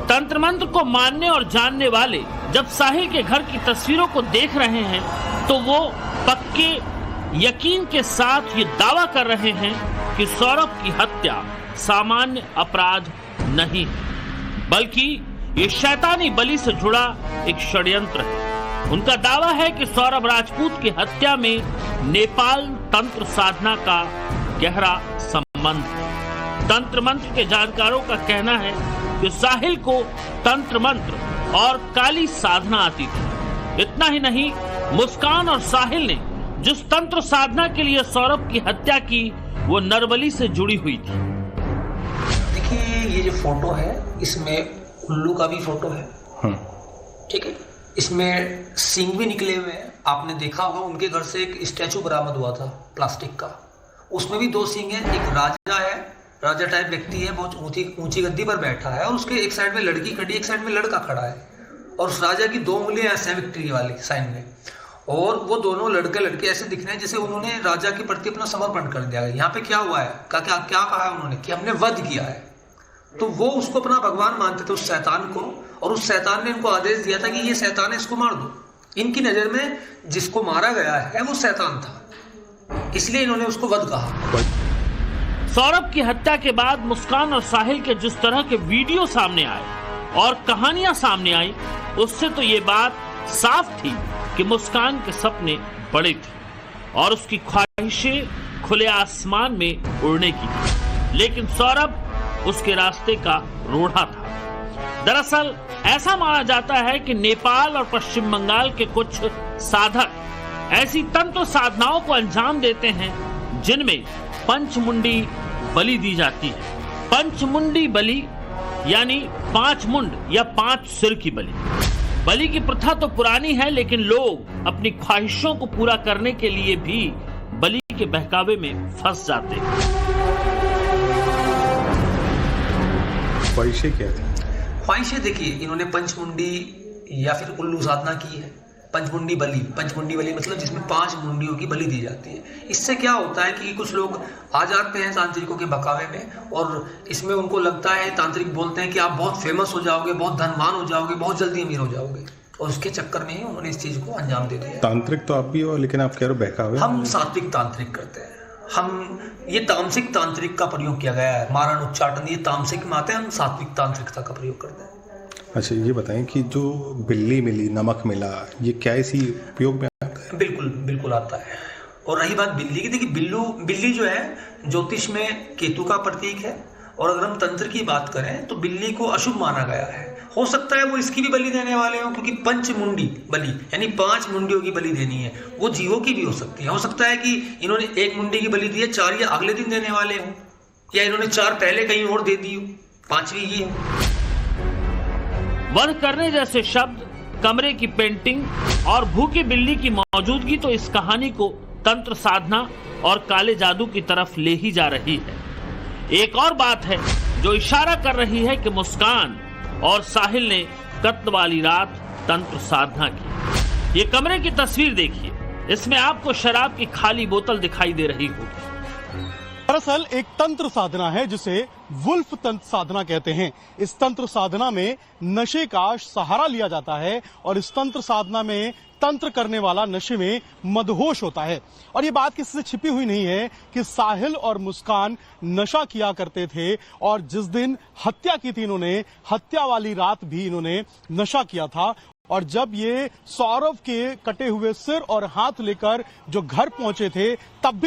तंत्र मंत्र को मानने और जानने वाले जब साहिल के घर की तस्वीरों को देख रहे हैं तो वो पक्के यकीन के साथ ये दावा कर रहे हैं कि सौरभ की हत्या सामान्य अपराध नहीं बल्कि ये शैतानी बलि से जुड़ा एक षड्यंत्र है। उनका दावा है कि सौरभ राजपूत की हत्या में नेपाल तंत्र साधना का गहरा संबंध है। तंत्र मंत्र के जानकारों का कहना है कि साहिल को तंत्र मंत्र और काली साधना आती थी। इतना ही नहीं, मुस्कान और साहिल ने जिस तंत्र साधना के लिए सौरभ की हत्या की वो नरबली से जुड़ी हुई थी। देखिए, ये जो फोटो है इसमें उल्लू का भी फोटो है, ठीक है। इसमें सींग भी निकले हुए हैं। आपने देखा होगा उनके घर से एक स्टैचू बरामद हुआ था प्लास्टिक का, उसमें भी 2 सींग हैं। एक राजा है, राजा टाइप व्यक्ति है, बहुत ऊंची गद्दी पर बैठा है और उसके एक साइड में लड़की खड़ी, एक साइड में लड़का खड़ा है और उस राजा की 2 उंगलियां ऐसे हैं विक्ट्री वाली साइन में, और वो दोनों लड़के ऐसे दिख रहे हैं जैसे उन्होंने राजा के प्रति अपना समर्पण कर दिया है। यहाँ पे क्या हुआ है, क्या कहा है उन्होंने कि हमने वध किया है। तो वो उसको अपना भगवान मानते थे, उस शैतान को, और उस शैतान ने इनको आदेश दिया था कि ये शैतान है, इसको मार दो। इनकी नजर में जिसको मारा गया है वो शैतान था, इसलिए इन्होंने उसको वध कहा। सौरभ की हत्या के बाद मुस्कान और साहिल के जिस तरह के वीडियो सामने आए और कहानियां सामने आई, उससे तो ये बात साफ थी कि मुस्कान के सपने बड़े थे और उसकी ख्वाहिशें खुले आसमान में उड़ने की थी, लेकिन सौरभ उसके रास्ते का रोड़ा था। दरअसल ऐसा माना जाता है कि नेपाल और पश्चिम बंगाल के कुछ साधक ऐसी तंत्र साधनाओं को अंजाम देते हैं जिनमें पंचमुंडी बलि दी जाती है। पंचमुंडी बलि यानी 5 मुंड या 5 सिर की बलि। बलि की प्रथा तो पुरानी है, लेकिन लोग अपनी ख्वाहिशों को पूरा करने के लिए भी बलि के बहकावे में फंस जाते हैं। ख्वाहिशें क्या थी? ख्वाहिशें देखिए, इन्होंने पंचमुंडी या फिर उल्लू साधना की है। पंचमुंडी बलि मतलब जिसमें 5 मुंडियों की बलि दी जाती है। इससे क्या होता है कि कुछ लोग आ जाते हैं तांत्रिकों के बहकावे में और इसमें उनको लगता है, तांत्रिक बोलते हैं कि आप बहुत फेमस हो जाओगे, बहुत धनवान हो जाओगे, बहुत जल्दी अमीर हो जाओगे, और उसके चक्कर में ही उन्होंने इस चीज को अंजाम दे दिया। तांत्रिक तो आप भी हो, लेकिन आप कह रहे हो बहकावे। हम सात्विक तांत्रिक करते हैं। हम ये तामसिक तांत्रिक का प्रयोग किया गया है, मारण उच्चाटन ये तामसिक में आते हैं, हम सात्विक तांत्रिकता का प्रयोग करते हैं। अच्छा, ये बताएं कि जो बिल्ली मिली, नमक मिला, ये क्या इसी उपयोग में आता है? बिल्कुल आता है। और रही बात बिल्ली की, देखिए बिल्ली जो है ज्योतिष में केतु का प्रतीक है, और अगर हम तंत्र की बात करें तो बिल्ली को अशुभ माना गया है। हो सकता है वो इसकी भी बलि देने वाले हो, क्योंकि पंचमुंडी बलि यानी 5 मुंडियों की बलि देनी है, वो जीवों की भी हो सकती है। हो सकता है कि इन्होंने 1 मुंडी की बलि दी है, 4 ये अगले दिन देने वाले हो, या इन्होंने 4 पहले कहीं और दे दी हो, 5वीं ये हो। वध करने जैसे शब्द, कमरे की पेंटिंग और भूखी बिल्ली की मौजूदगी तो इस कहानी को तंत्र साधना और काले जादू की तरफ ले ही जा रही है। एक और बात है जो इशारा कर रही है कि मुस्कान और साहिल ने कत्ल वाली रात तंत्र साधना की। ये कमरे की तस्वीर देखिए, इसमें आपको शराब की खाली बोतल दिखाई दे रही होगी। दरअसल एक तंत्र साधना है जिसे वुल्फ तंत्र साधना कहते हैं। इस तंत्र साधना में नशे का सहारा लिया जाता है और इस तंत्र साधना में तंत्र करने वाला नशे में मदहोश होता है। और ये बात किसी से छिपी हुई नहीं है कि साहिल और मुस्कान नशा किया करते थे और जिस दिन हत्या की थी इन्होंने, हत्या वाली रात भी इन्होंने नशा किया था। और जब ये सौरभ के कटे हुए सिर और हाथ लेकर जो घर पहुंचे थे, तब भी